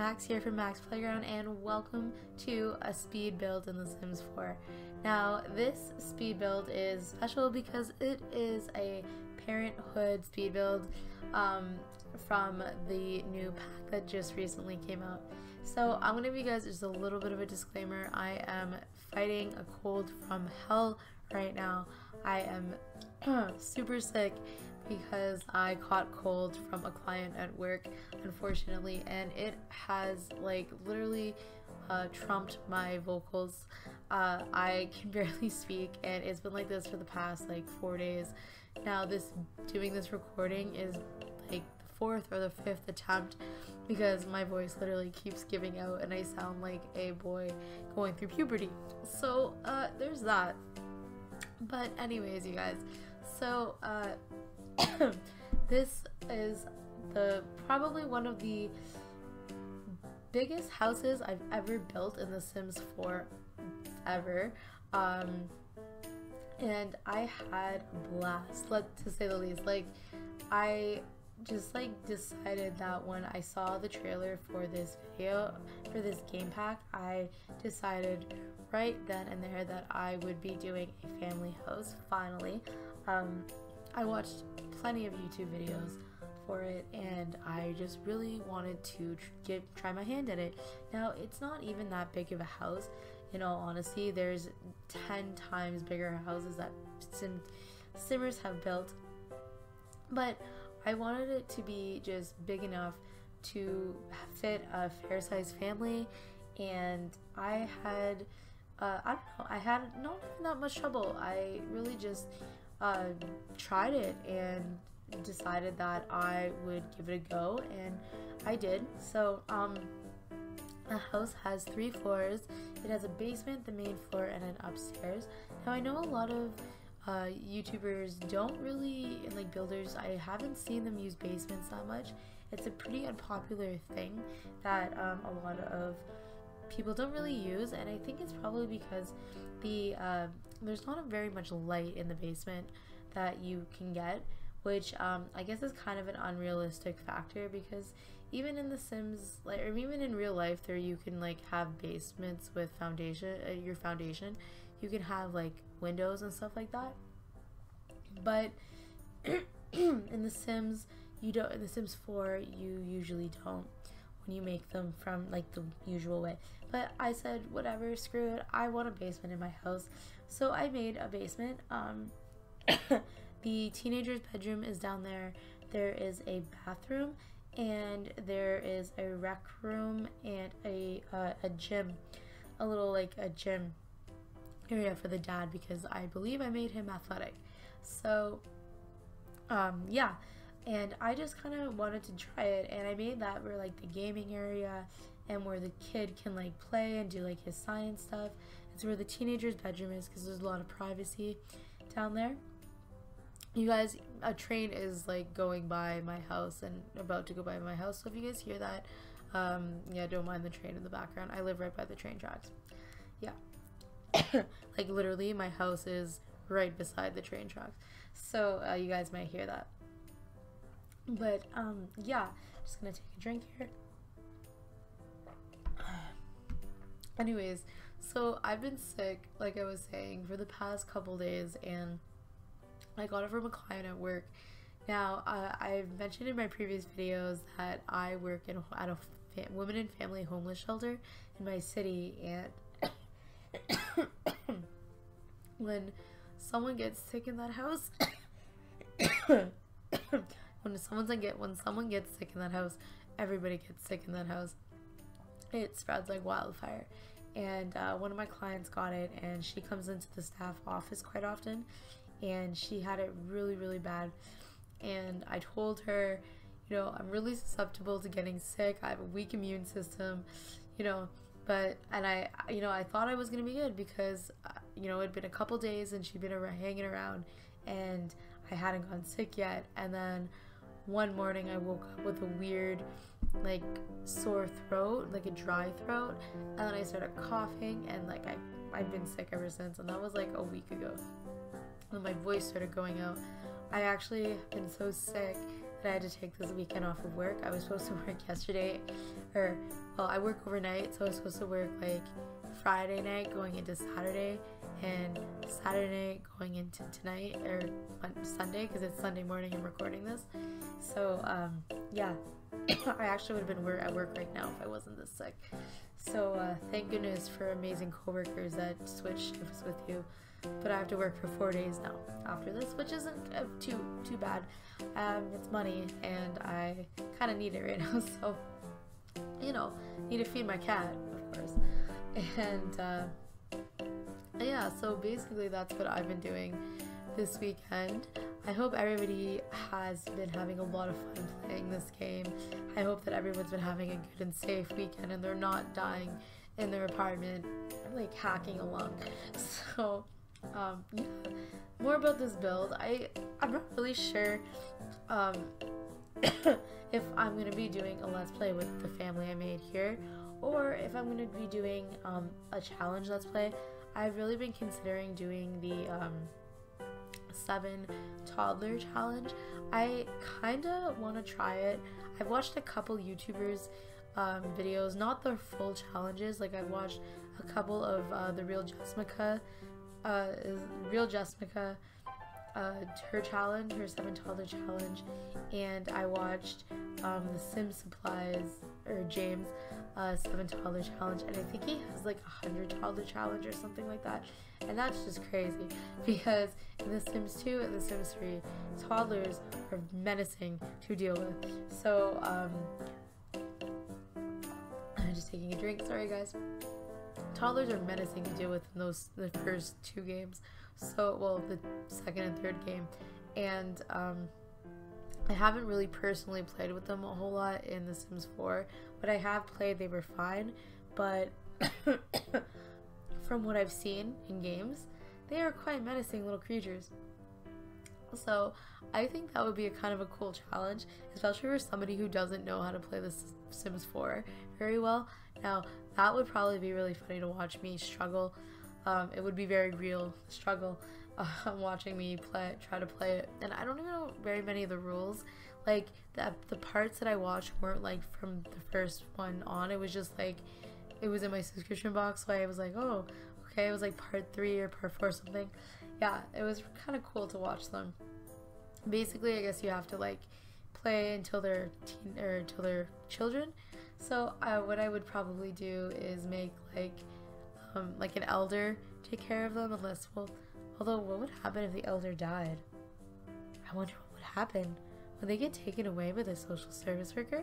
Max here from MaksPlayground, and welcome to a speed build in The Sims 4. Now, this speed build is special because it is a Parenthood speed build from the new pack that just recently came out. So I'm going to give you guys just a little bit of a disclaimer. I am fighting a cold from hell right now. I am super sick because I caught cold from a client at work, unfortunately, and it has like literally trumped my vocals. I can barely speak, and it's been like this for the past like 4 days. Now doing this recording is like the 4th or the 5th attempt because my voice literally keeps giving out and I sound like a boy going through puberty. So there's that. But anyways, you guys, so this is probably one of the biggest houses I've ever built in The Sims 4 ever, and I had a blast, to say the least. Like, I just like decided that when I saw the trailer for this game pack, I decided right then and there that I would be doing a family house finally. I watched plenty of YouTube videos for it, and I just really wanted to try my hand at it. Now, it's not even that big of a house. In all honesty, there's 10 times bigger houses that Simmers have built, but I wanted it to be just big enough to fit a fair-sized family, and I had I don't know, I had not even that much trouble. I really just tried it and decided that I would give it a go, and I did. So the house has 3 floors. It has a basement, the main floor, and an upstairs. Now, I know a lot of YouTubers don't really, and like builders, I haven't seen them use basements that much. It's a pretty unpopular thing that a lot of people don't really use, and I think it's probably because there's not very much light in the basement that you can get, which I guess is kind of an unrealistic factor, because even in The Sims, like, or even in real life, there you can like have basements with your foundation. You can have like windows and stuff like that, but in The Sims, you don't. In The Sims 4, you usually don't when you make them from like the usual way. But I said, whatever, screw it, I want a basement in my house, so I made a basement. The teenager's bedroom is down there. There is a bathroom, and there is a rec room and a gym, a little like a gym area for the dad, because I believe I made him athletic. So yeah, and I just kind of wanted to try it, and I made that where like the gaming area and where the kid can like play and do like his science stuff. It's where the teenager's bedroom is, because there's a lot of privacy down there. You guys, a train is like going by my house and about to go by my house, so if you guys hear that, yeah, don't mind the train in the background. I live right by the train tracks. Yeah. Like literally my house is right beside the train tracks, so you guys might hear that. But yeah, just gonna take a drink here. Anyways, so I've been sick, like I was saying, for the past couple days, and I got it from a client at work. Now, I've mentioned in my previous videos that I work at a women and family homeless shelter in my city, and when someone gets sick in that house, when someone gets sick in that house, everybody gets sick in that house. It spreads like wildfire. And one of my clients got it, and she comes into the staff office quite often, and she had it really, really bad. And I told her, you know, I'm really susceptible to getting sick. I have a weak immune system, you know, and I thought I was gonna be good because you know, it'd been a couple days and she'd been hanging around, and I hadn't gotten sick yet. And then one morning I woke up with a weird like sore throat, like a dry throat, and then I started coughing, and like I've been sick ever since, and that was like a week ago. And my voice started going out. I actually have been so sick that I had to take this weekend off of work. I was supposed to work yesterday, or well, I work overnight, so I was supposed to work like Friday night going into Saturday, and Saturday night going into tonight, or Sunday, because it's Sunday morning I'm recording this. So yeah, I actually would have been at work right now if I wasn't this sick. So thank goodness for amazing coworkers that switch shifts with you. But I have to work for 4 days now after this, which isn't too bad. It's money, and I kind of need it right now. So, you know, need to feed my cat, of course. And yeah, so basically that's what I've been doing this weekend. I hope everybody has been having a lot of fun playing this game. I hope that everyone's been having a good and safe weekend, and they're not dying in their apartment, like hacking along. So yeah, more about this build. I'm not really sure if I'm gonna be doing a let's play with the family I made here, or if I'm gonna be doing a challenge let's play. I've really been considering doing the 7 toddler challenge. I kinda want to try it. I've watched a couple YouTubers videos, not the full challenges. Like I've watched a couple of the Real Jessica her challenge, her 7 toddler challenge, and I watched the Supplies, or James 7 toddler challenge, and I think he has like 100 toddler challenge or something like that, and that's just crazy because in The Sims 2 and The Sims 3, toddlers are menacing to deal with. So I'm just taking a drink, sorry guys. Toddlers are menacing to deal with in the first 2 games. So, well, the second and third game, and I haven't really personally played with them a whole lot in The Sims 4, but I have played. They were fine, but from what I've seen in games, they are quite menacing little creatures. So I think that would be a kind of a cool challenge, especially for somebody who doesn't know how to play The Sims 4 very well. Now, that would probably be really funny to watch me struggle. It would be very real struggle watching me try to play it, and I don't even know very many of the rules. Like the parts that I watched weren't like from the first one on. It was just like it was in my subscription box, so I was like, oh, okay. It was like part 3 or part 4 something. Yeah, it was kind of cool to watch them. Basically, I guess you have to like play until they're until they're children. So what I would probably do is make like an elder take care of them, unless, well, although what would happen if the elder died? I wonder what would happen. Would they get taken away by the social service worker?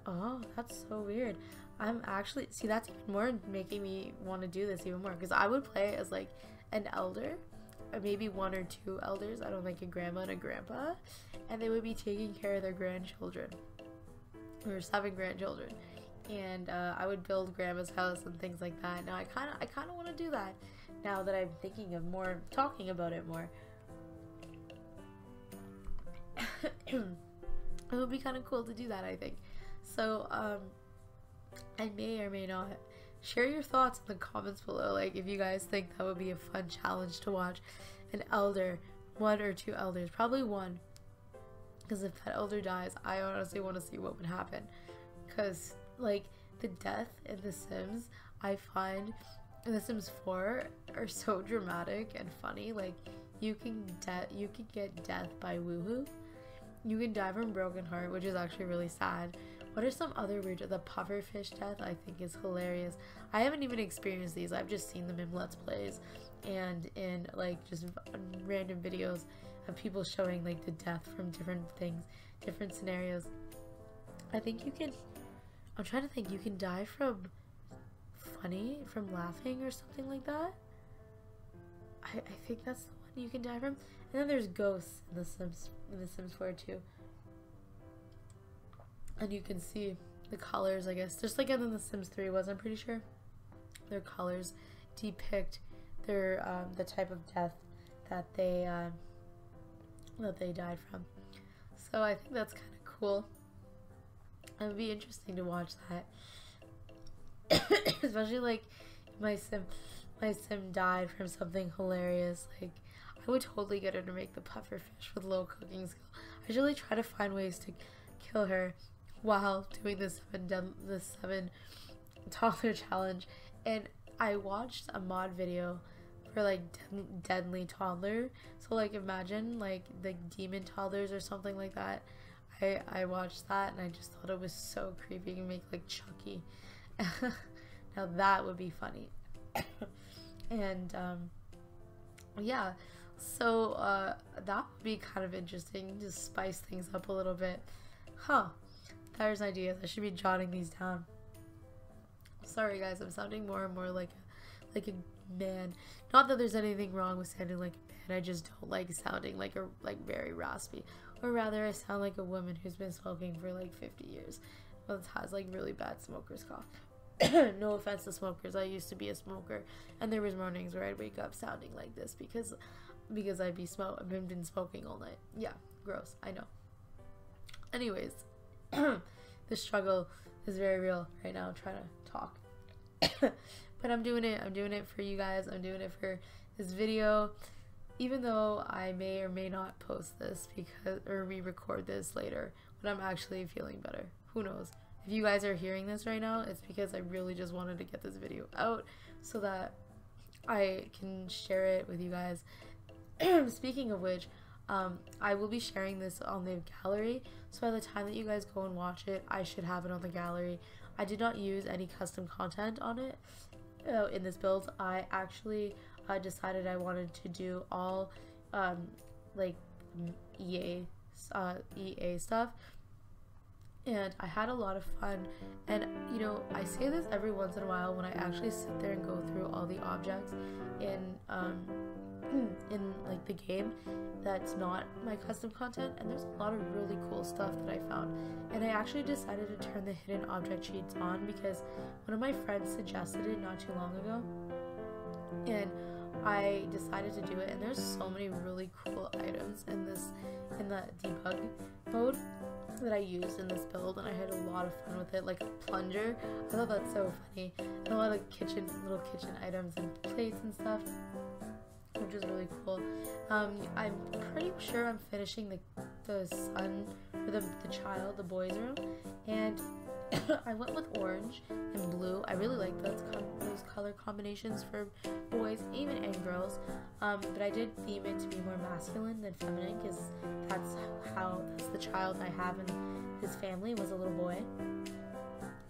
Oh, that's so weird. I'm actually, see, that's even more making me want to do this even more, because I would play as like an elder, or maybe 1 or 2 elders, I don't think a grandma and a grandpa, and they would be taking care of their grandchildren, or 7 grandchildren. And I would build grandma's house and things like that. Now I kind of want to do that now that I'm thinking of talking about it more. It would be kind of cool to do that, I think. So I may or may not share your thoughts in the comments below, like if you guys think that would be a fun challenge to watch an elder, 1 or 2 elders, probably 1, because if that elder dies, I honestly want to see what would happen, because like the death in The Sims, I find in The Sims 4 are so dramatic and funny. Like you can get death by woohoo. You can die from broken heart, which is actually really sad. What are some other weird? The pufferfish death I think is hilarious. I haven't even experienced these. I've just seen them in Let's Plays and in like just random videos of people showing like the death from different things, different scenarios. I think you can. I'm trying to think. You can die from from laughing or something like that. I think that's the one you can die from. And then there's ghosts in The Sims 4 too. And you can see the colors, I guess, just like in The Sims 3 was. I'm pretty sure their colors depict their the type of death that they died from. So I think that's kind of cool. It would be interesting to watch that. Especially like my sim died from something hilarious. Like I would totally get her to make the pufferfish with low cooking skill. usually try to find ways to kill her while doing the seven toddler challenge. And I watched a mod video for like deadly toddler. So like imagine like the demon toddlers or something like that. I watched that and I just thought it was so creepy and make like Chucky. Now that would be funny. And yeah, so that would be kind of interesting, just spice things up a little bit. There's ideas. I should be jotting these down. Sorry guys, I'm sounding more and more like a man. Not that there's anything wrong with sounding like a man, I just don't like sounding like very raspy. Or rather, I sound like a woman who's been smoking for like 50 years. But has like really bad smoker's cough. No offense to smokers, I used to be a smoker, and there was mornings where I'd wake up sounding like this because I've been smoking all night. Yeah, gross, I know. Anyways, the struggle is very real right now, trying to talk. But I'm doing it for you guys. I'm doing it for this video, even though I may or may not post this or re-record this later when I'm actually feeling better. Who knows? If you guys are hearing this right now, it's because I really just wanted to get this video out so that I can share it with you guys. Speaking of which, I will be sharing this on the gallery, so by the time that you guys go and watch it, I should have it on the gallery. I did not use any custom content on it in this build. I actually decided I wanted to do all like EA stuff, and I had a lot of fun. And you know, I say this every once in a while when I actually sit there and go through all the objects in like the game that's not my custom content, and there's a lot of really cool stuff that I found. And I actually decided to turn the hidden object sheets on because one of my friends suggested it not too long ago, and I decided to do it. And there's so many really cool items in the debug mode that I used in this build, and I had a lot of fun with it. Like a plunger, I thought that's so funny, and a lot of little kitchen items and plates and stuff, which is really cool. I'm pretty sure I'm finishing the son, or the boys room, and I went with orange and blue. I really like those color combinations for boys, even and girls. But I did theme it to be more masculine than feminine because that's the child I have in his family was a little boy.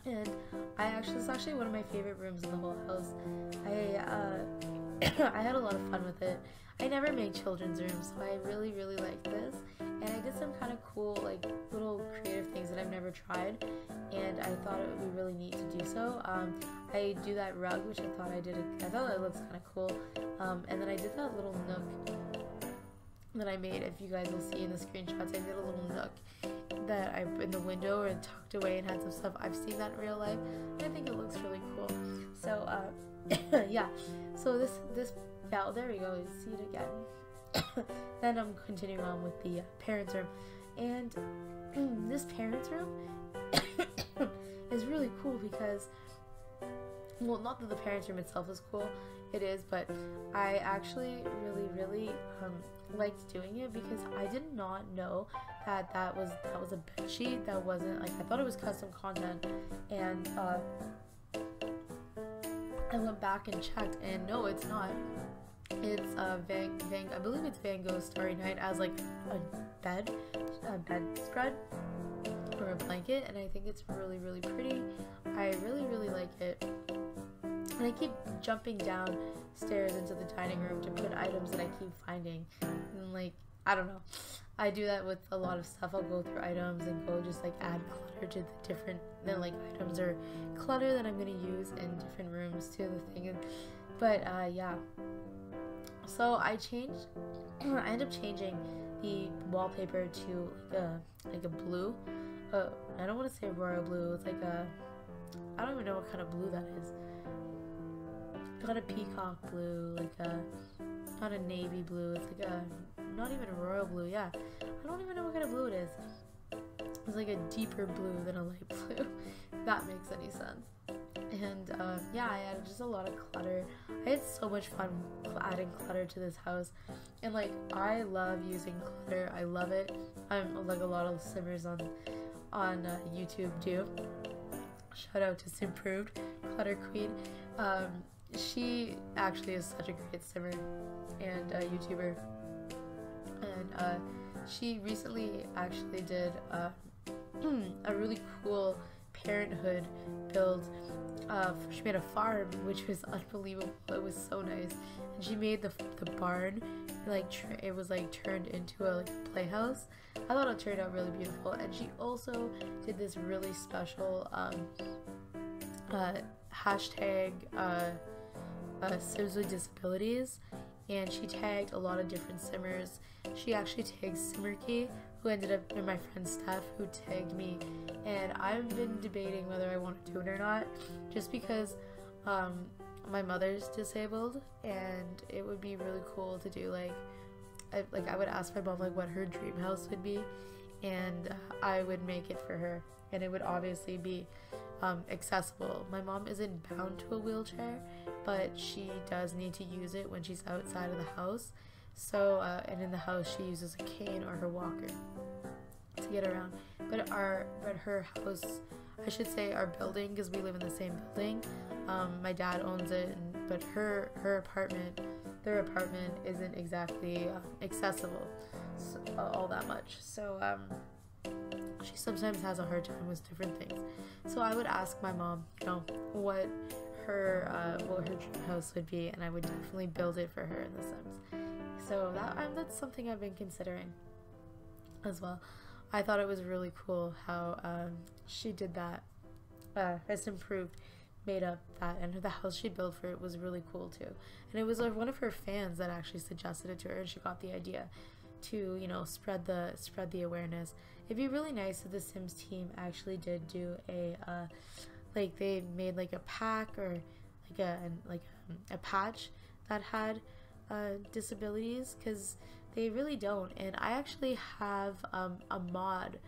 And it's actually one of my favorite rooms in the whole house. I had a lot of fun with it. I never made children's rooms, so I really, really liked this. And I did some kind of cool, like, little creative things that I've never tried, and I thought it would be really neat to do so. I do that rug, which I thought it looks kind of cool. And then I did that little nook that I made. If you guys will see in the screenshots, I did a little nook that I in the window and tucked away and had some stuff. I've seen that in real life, and I think it looks really cool. So, yeah. So yeah, there we go. You see it again. Then I'm continuing on with the parents' room, and this parents' room is really cool because, well, not that the parents' room itself is cool, it is, but I actually really, really liked doing it because I did not know that was a bed sheet. That wasn't, like, I thought it was custom content, and I went back and checked, and no, it's not. It's I believe it's Van Gogh's Starry Night as like a bed spread or a blanket, and I think it's really, really pretty. I really, really like it. And I keep jumping downstairs into the dining room to put items that I keep finding. And like, I don't know. I do that with a lot of stuff. I'll go through items and go just like add clutter to the different items or clutter that I'm gonna use in different rooms to the thing. But yeah. So I ended up changing the wallpaper to like a blue. I don't want to say royal blue. It's like I don't even know what kind of blue that is. Not a peacock blue, not a navy blue. It's like not even a royal blue. Yeah, I don't even know what kind of blue it is. It's like a deeper blue than a light blue. If that makes any sense. And yeah, I added just a lot of clutter. I had so much fun adding clutter to this house, and like I love using clutter. I love it. I'm like a lot of simmers on YouTube do. Shout out to Simproved, Clutter Queen. She actually is such a great simmer and YouTuber, and she recently actually did a really cool Parenthood build. She made a farm, which was unbelievable. It was so nice, and she made the barn like it was like turned into a like playhouse. I thought it turned out really beautiful, and she also did this really special hashtag Sims with Disabilities, and she tagged a lot of different simmers. She actually tagged SIMARCHY, who ended up being my friend Steph, who tagged me, and I've been debating whether I want to do it or not, just because my mother's disabled, and it would be really cool to do like I would ask my mom like what her dream house would be, and I would make it for her, and it would obviously be accessible. My mom isn't bound to a wheelchair, but she does need to use it when she's outside of the house. So and in the house she uses a cane or her walker to get around. But her house, I should say our building, because we live in the same building. My dad owns it, but their apartment isn't exactly accessible all that much. So she sometimes has a hard time with different things. So I would ask my mom, you know, what her dream house would be, and I would definitely build it for her in The Sims. So that's something I've been considering as well. I thought it was really cool how she did that. Has improved, made up that, and the house she built for it was really cool too. And it was one of her fans that actually suggested it to her, and she got the idea to, you know, spread the awareness. It'd be really nice if the Sims team actually did do a like they made like a pack or like a patch that had disabilities, because they really don't. And I actually have a mod.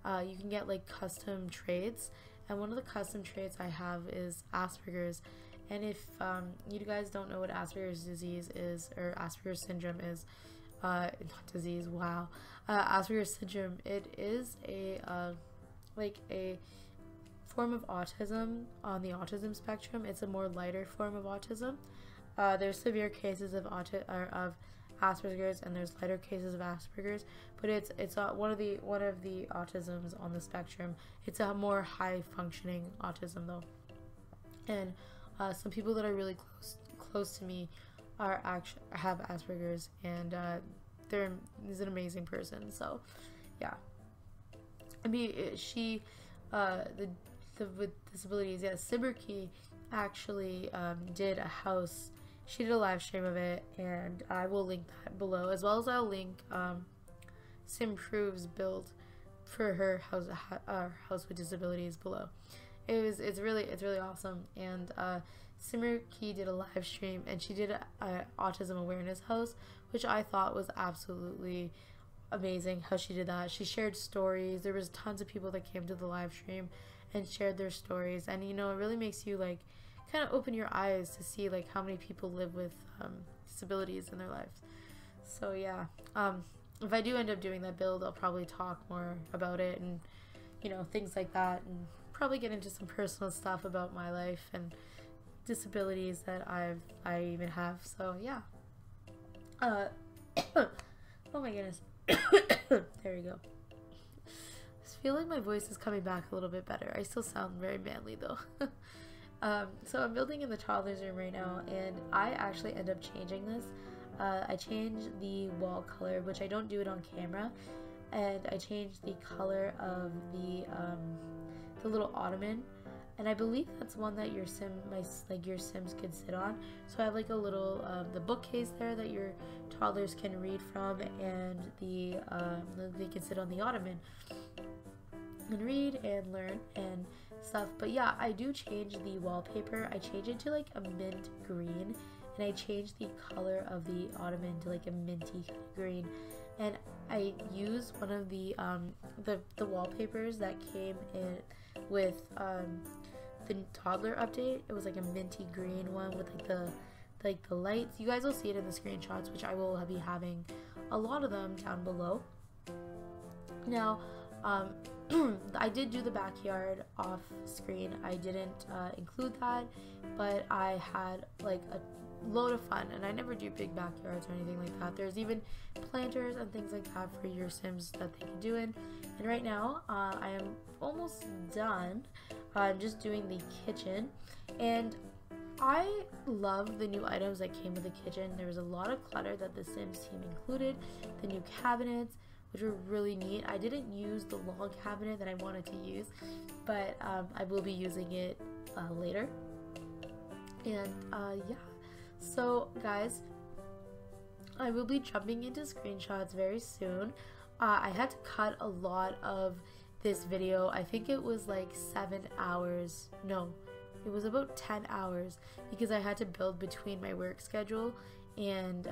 You can get like custom traits, and one of the custom traits I have is Asperger's. And if you guys don't know what Asperger's disease is, or Asperger's syndrome is, not disease, wow, Asperger's syndrome, it is a like a form of autism on the autism spectrum. It's a more lighter form of autism. There's severe cases of Asperger's, and there's lighter cases of Asperger's, but it's one of the autisms on the spectrum. It's a more high functioning autism though, and some people that are really close to me have Asperger's, and he's an amazing person. So yeah, I mean she with disabilities, yeah, SIMARCHY actually did a house. She did a live stream of it, and I will link that below, as well as I'll link Simprove's build for her house with disabilities below. It's really awesome. And SIMARCHY did a live stream, and she did a autism awareness house, which I thought was absolutely amazing how she did that. She shared stories. There was tons of people that came to the live stream and shared their stories, and you know, it really makes you like kind of open your eyes to see like how many people live with disabilities in their lives. So yeah, if I do end up doing that build, I'll probably talk more about it, and you know, things like that, and probably get into some personal stuff about my life and disabilities that I even have. So yeah, oh my goodness. There we go. I feel like my voice is coming back a little bit better. I still sound very manly though. So I'm building in the toddler's room right now, and I actually end up changing this. I changed the wall color, which I don't do it on camera, and I changed the color of the little ottoman, and I believe that's one that your Sims could sit on. So I have like a little the bookcase there that your toddlers can read from, and they can sit on the ottoman and read and learn and stuff. But yeah, I do change the wallpaper. I change it to like a mint green, and I change the color of the ottoman to like a minty green, and I use one of the wallpapers that came in with the toddler update. It was like a minty green one with like the lights. You guys will see it in the screenshots, which I will be having a lot of them down below. Now, I did do the backyard off screen. I didn't include that, but I had like a load of fun, and I never do big backyards or anything like that. There's even planters and things like that for your Sims that they can do in. And right now, I am almost done. I'm just doing the kitchen, and I love the new items that came with the kitchen. There was a lot of clutter that the Sims team included. The new cabinets, which were really neat. I didn't use the log cabinet that I wanted to use, but I will be using it later. And yeah, so guys, I will be jumping into screenshots very soon. I had to cut a lot of this video. I think it was like 7 hours. No, it was about 10 hours because I had to build between my work schedule, and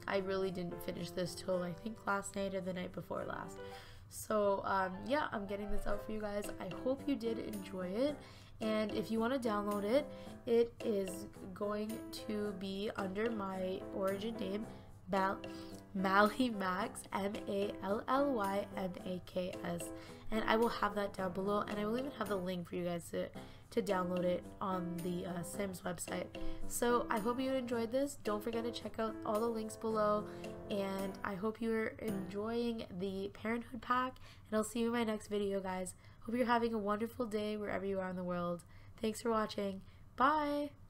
I really didn't finish this till I think last night or the night before last. So yeah, I'm getting this out for you guys. I hope you did enjoy it, and if you want to download it, it is going to be under my origin name, MallyMaks, MallyMaks, and I will have that down below, and I will even have the link for you guys to download it on the Sims website. So I hope you enjoyed this. Don't forget to check out all the links below, and I hope you're enjoying the Parenthood pack, and I'll see you in my next video, guys. Hope you're having a wonderful day wherever you are in the world. Thanks for watching. Bye!